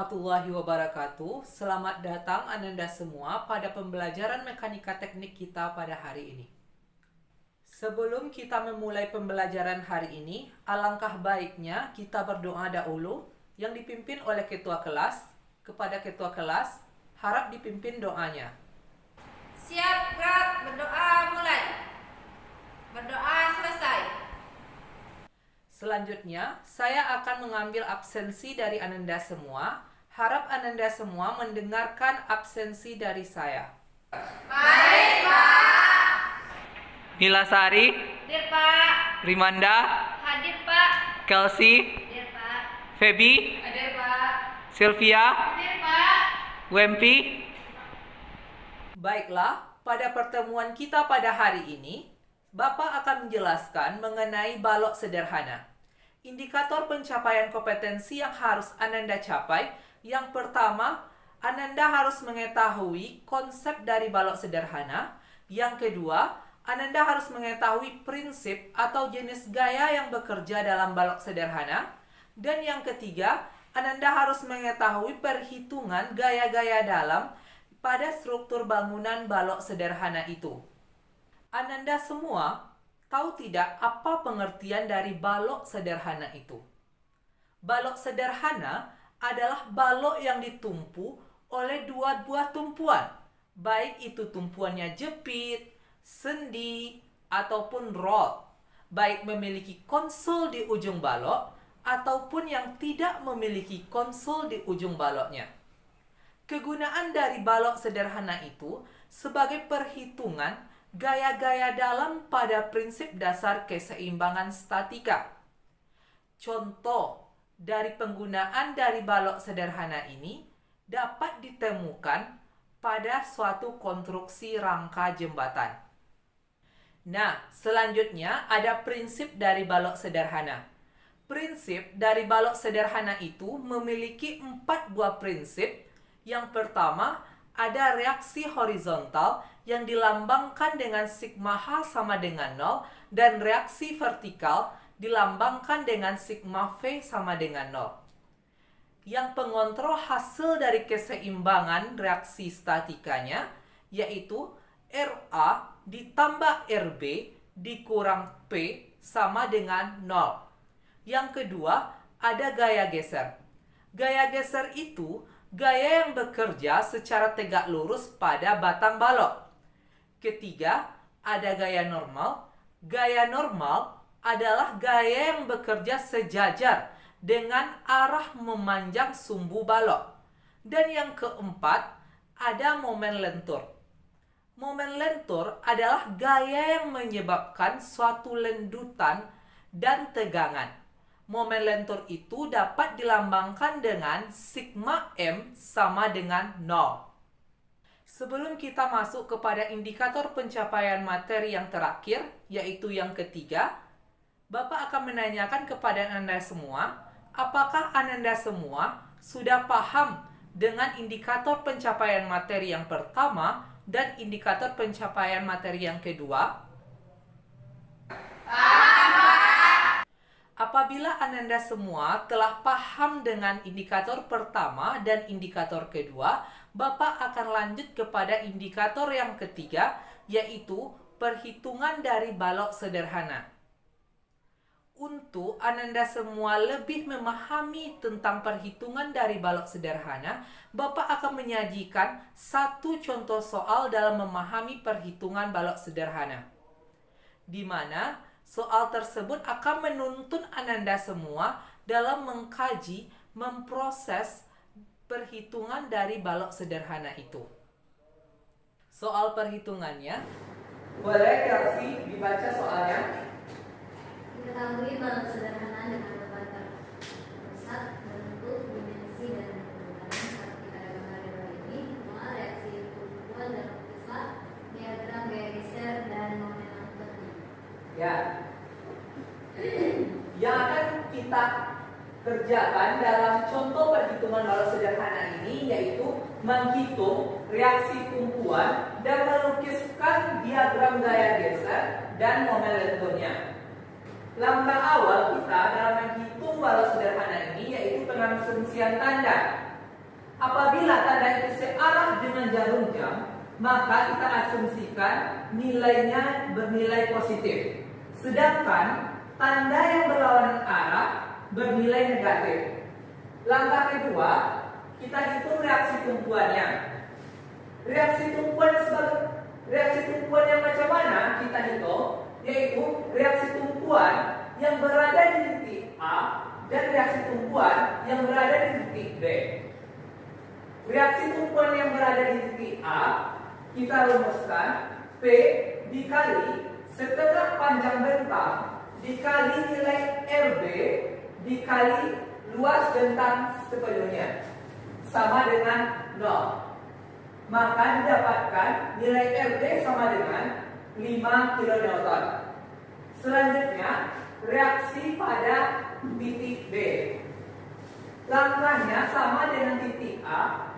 warahmatullahi wabarakatuh. Selamat datang Ananda semua pada pembelajaran mekanika teknik kita pada hari ini. Sebelum kita memulai pembelajaran hari ini, alangkah baiknya kita berdoa dahulu yang dipimpin oleh ketua kelas. Kepada ketua kelas, harap dipimpin doanya. Siap, gerak, berdoa mulai. Berdoa selesai. Selanjutnya, saya akan mengambil absensi dari Ananda semua. Harap Ananda semua mendengarkan absensi dari saya. Baik, Pak. Nilasari, Hadir, Pak. Rimanda, Hadir, Pak. Kelsey, Hadir, Pak. Feby, Hadir, Pak. Sylvia, Hadir, Pak. Wempi. Baiklah, pada pertemuan kita pada hari ini, Bapak akan menjelaskan mengenai balok sederhana. Indikator pencapaian kompetensi yang harus Ananda capai. Yang pertama, Ananda harus mengetahui konsep dari balok sederhana. Yang kedua, Ananda harus mengetahui prinsip atau jenis gaya yang bekerja dalam balok sederhana. Dan yang ketiga, Ananda harus mengetahui perhitungan gaya-gaya dalam pada struktur bangunan balok sederhana itu. Ananda semua tahu tidak apa pengertian dari balok sederhana itu? Balok sederhana adalah balok yang ditumpu oleh dua buah tumpuan, baik itu tumpuannya jepit, sendi, ataupun rod, baik memiliki konsol di ujung balok ataupun yang tidak memiliki konsol di ujung baloknya. Kegunaan dari balok sederhana itu sebagai perhitungan gaya-gaya dalam pada prinsip dasar keseimbangan statika. Contoh dari penggunaan dari balok sederhana ini dapat ditemukan pada suatu konstruksi rangka jembatan. Nah, selanjutnya ada prinsip dari balok sederhana. Prinsip dari balok sederhana itu memiliki 4 buah prinsip. Yang pertama, ada reaksi horizontal yang dilambangkan dengan sigma H sama dengan 0 dan reaksi vertikal dilambangkan dengan sigma V sama dengan 0. Yang pengontrol hasil dari keseimbangan reaksi statikanya yaitu RA ditambah RB dikurang P sama dengan 0. Yang kedua, ada gaya geser. Gaya geser itu gaya yang bekerja secara tegak lurus pada batang balok. Ketiga, ada gaya normal. Gaya normal adalah gaya yang bekerja sejajar dengan arah memanjang sumbu balok. Dan yang keempat, ada momen lentur. Momen lentur adalah gaya yang menyebabkan suatu lendutan dan tegangan. Momen lentur itu dapat dilambangkan dengan sigma M sama dengan 0. Sebelum kita masuk kepada indikator pencapaian materi yang terakhir, yaitu yang ketiga, Bapak akan menanyakan kepada Anda semua, apakah Anda semua sudah paham dengan indikator pencapaian materi yang pertama dan indikator pencapaian materi yang kedua? Apabila Ananda semua telah paham dengan indikator pertama dan indikator kedua, Bapak akan lanjut kepada indikator yang ketiga, yaitu perhitungan dari balok sederhana. Untuk Ananda semua lebih memahami tentang perhitungan dari balok sederhana, Bapak akan menyajikan satu contoh soal dalam memahami perhitungan balok sederhana, di mana soal tersebut akan menuntun Ananda semua dalam mengkaji, memproses perhitungan dari balok sederhana itu. Soal perhitungannya, boleh Kelsey dibaca soalnya? Diketahui balok sederhana dengan berbagai pusat, bentuk, dimensi, dan kebutuhan seperti pada gambar di bawah ini, mengenal reaksi tumpuan dan lukislah diagram gaya geser dan momen lenturnya. Ya. Yang akan kita kerjakan dalam contoh perhitungan balok sederhana ini yaitu menghitung reaksi tumpuan dan melukiskan diagram gaya geser dan momen lenturnya. Langkah awal kita dalam menghitung balok sederhana ini yaitu pengasumsian tanda. Apabila tanda itu searah dengan jarum jam, maka kita asumsikan nilainya bernilai positif. Sedangkan tanda yang berlawanan arah bernilai negatif. Langkah kedua, kita hitung reaksi tumpuannya. Reaksi tumpuan yang macam mana kita hitung? Yaitu reaksi tumpuan yang berada di titik A dan reaksi tumpuan yang berada di titik B. Reaksi tumpuan yang berada di titik A kita rumuskan P dikali setengah panjang bentang dikali nilai RB dikali luas bentang sepenuhnya sama dengan 0. Maka didapatkan nilai RB sama dengan 5 kN. Selanjutnya, reaksi pada titik B. Langkahnya sama dengan titik A,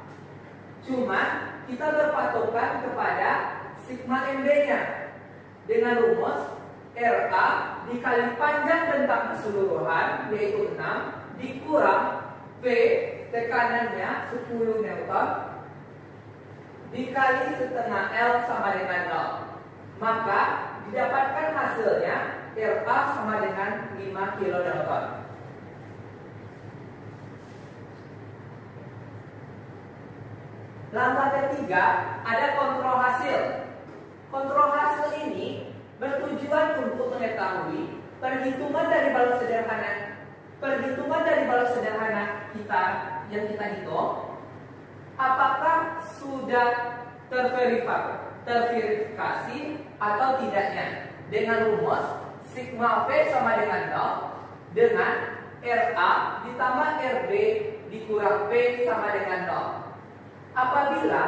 cuma kita berpatokan kepada sigma MB-nya dengan rumus RA dikali panjang bentang keseluruhan yaitu 6 dikurang P tekanannya 10 Newton dikali setengah L sama dengan 0. Maka didapatkan hasilnya RA sama dengan 5 kN. Langkah ketiga ada kontrol hasil. Kontrol hasil ini bertujuan untuk mengetahui perhitungan dari balok sederhana kita yang kita hitung apakah sudah terverifikasi atau tidaknya dengan rumus sigma P sama dengan 0 dengan RA ditambah RB dikurang P sama dengan 0. Apabila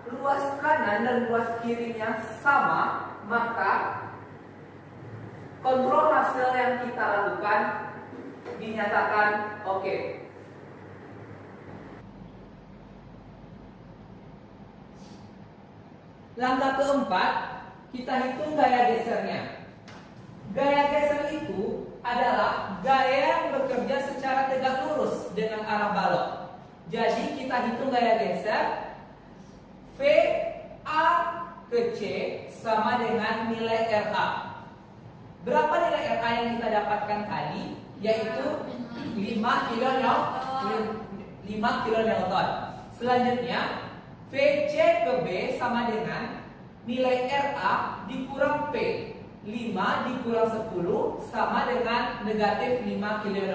luas kanan dan luas kirinya sama, maka kontrol hasil yang kita lakukan dinyatakan oke. Langkah keempat, kita hitung gaya gesernya. Gaya geser itu adalah gaya yang bekerja secara tegak lurus dengan arah balok. Jadi kita hitung gaya geser V A ke C sama dengan nilai RA. Berapa nilai RA yang kita dapatkan tadi? Yaitu 5 kN. Selanjutnya VC ke B sama dengan nilai RA dikurang P. 5 dikurang 10 sama dengan negatif 5 kN.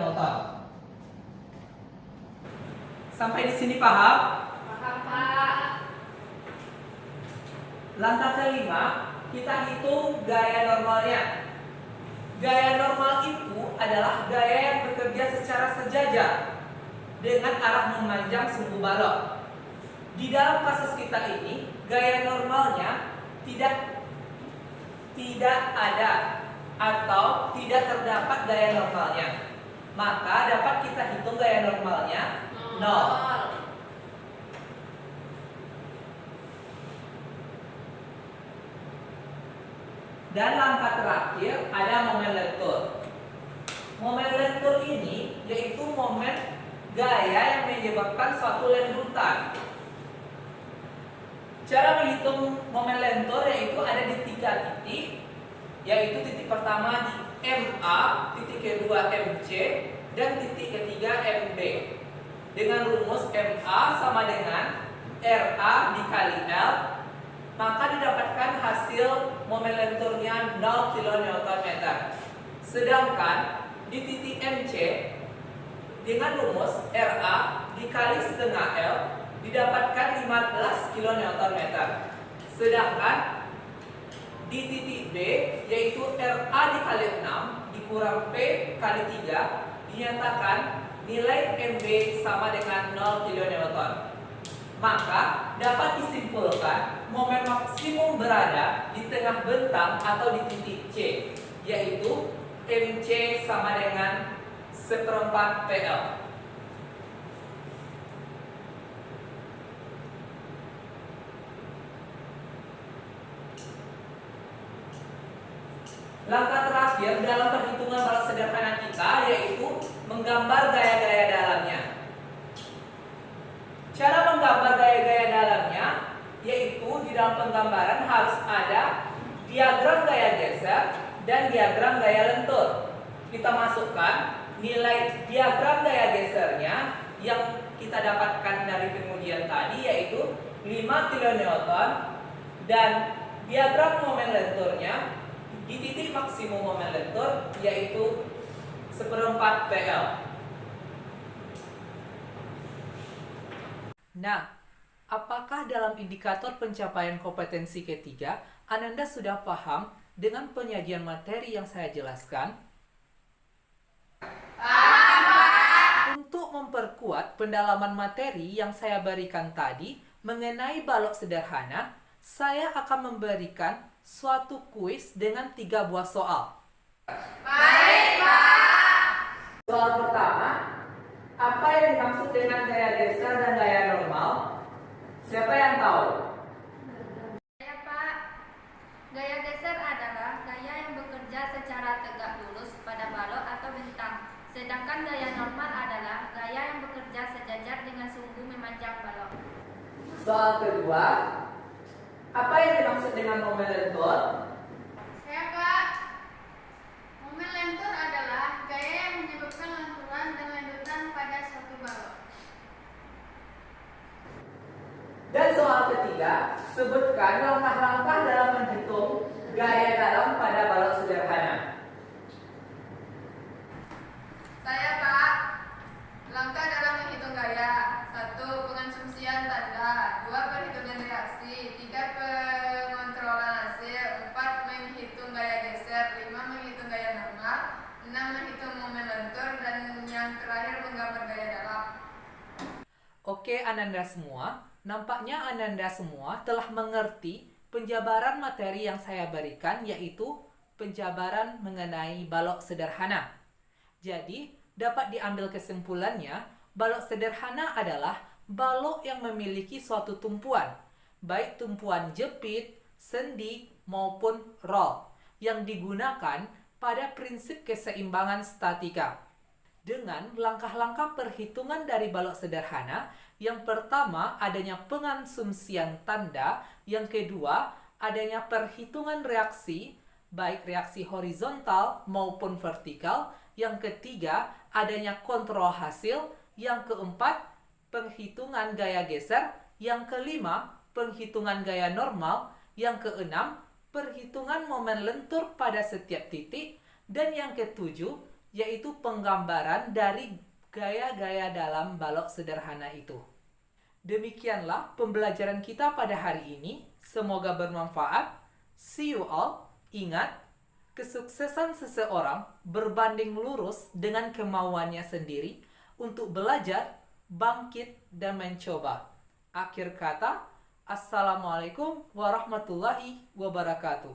Sampai di sini paham? Paham, Pak. Langkah kelima, kita hitung gaya normalnya. Gaya normal itu adalah gaya yang bekerja secara sejajar dengan arah memanjang sumbu balok. Di dalam kasus kita ini, gaya normalnya tidak ada atau tidak terdapat gaya normalnya. Maka dapat kita hitung gaya normalnya 0. Dan langkah terakhir ada momen lentur. Momen lentur ini yaitu momen gaya yang menyebabkan suatu lendutan. Cara menghitung momen lentur yaitu ada di 3 titik, yaitu titik pertama di MA, titik kedua MC, dan titik ketiga MB. Dengan rumus MA sama dengan RA dikali L, maka didapatkan hasil momen lenturnya 0 kN. Sedangkan di titik MC dengan rumus RA dikali setengah L didapatkan 15 kN. Sedangkan di titik B yaitu RA dikali 6 dikurang P kali 3 dinyatakan nilai MB sama dengan 0 kN. Maka dapat disimpulkan momen maksimum berada di tengah bentang atau di titik C, yaitu MC sama dengan 1/4 PL. Langkah terakhir dalam perhitungan balok sederhana kita yaitu menggambar gaya-gaya dalamnya. Cara dalam penggambaran harus ada diagram gaya geser dan diagram gaya lentur. Kita masukkan nilai diagram gaya gesernya yang kita dapatkan dari pengujian tadi, yaitu 5 kN, dan diagram momen lenturnya di titik maksimum momen lentur yaitu 1/4 PL. Nah, apakah dalam indikator pencapaian kompetensi ketiga, Ananda sudah paham dengan penyajian materi yang saya jelaskan? Untuk memperkuat pendalaman materi yang saya berikan tadi mengenai balok sederhana, saya akan memberikan suatu kuis dengan 3 buah soal. Baik, Pak. Soal pertama, apa yang dimaksud dengan gaya geser dan gaya normal? Siapa yang tahu? Saya, Pak. Gaya geser adalah gaya yang bekerja secara tegak lurus pada balok atau bentang. Sedangkan gaya normal adalah gaya yang bekerja sejajar dengan sumbu memanjang balok. Soal kedua, apa yang dimaksud dengan momen lentur? Saya, Pak. Momen lentur adalah gaya yang menyebabkan lenturan dan lanjutan pada suatu balok. Dan soal ketiga, sebutkan langkah-langkah dalam menghitung gaya dalam pada balok sederhana. Saya, Pak. Langkah dalam menghitung gaya: 1. Pengasumsian tanda, 2. Perhitungan reaksi, 3. Pengontrolan hasil, 4. Menghitung gaya geser, 5. Menghitung gaya normal, 6. Menghitung momen lentur, dan yang terakhir menggambar gaya dalam. Oke, Ananda semua, nampaknya Ananda semua telah mengerti penjabaran materi yang saya berikan, yaitu penjabaran mengenai balok sederhana. Jadi, dapat diambil kesimpulannya, balok sederhana adalah balok yang memiliki suatu tumpuan, baik tumpuan jepit, sendi, maupun roll, yang digunakan pada prinsip keseimbangan statika. Dengan langkah-langkah perhitungan dari balok sederhana, yang pertama adanya pengasumsian tanda, yang kedua adanya perhitungan reaksi, baik reaksi horizontal maupun vertikal, yang ketiga adanya kontrol hasil, yang keempat penghitungan gaya geser, yang kelima penghitungan gaya normal, yang keenam perhitungan momen lentur pada setiap titik, dan yang ketujuh yaitu penggambaran dari gaya-gaya dalam balok sederhana itu. Demikianlah pembelajaran kita pada hari ini. Semoga bermanfaat. See you all. Ingat, kesuksesan seseorang berbanding lurus dengan kemauannya sendiri untuk belajar, bangkit, dan mencoba. Akhir kata, Assalamualaikum warahmatullahi wabarakatuh.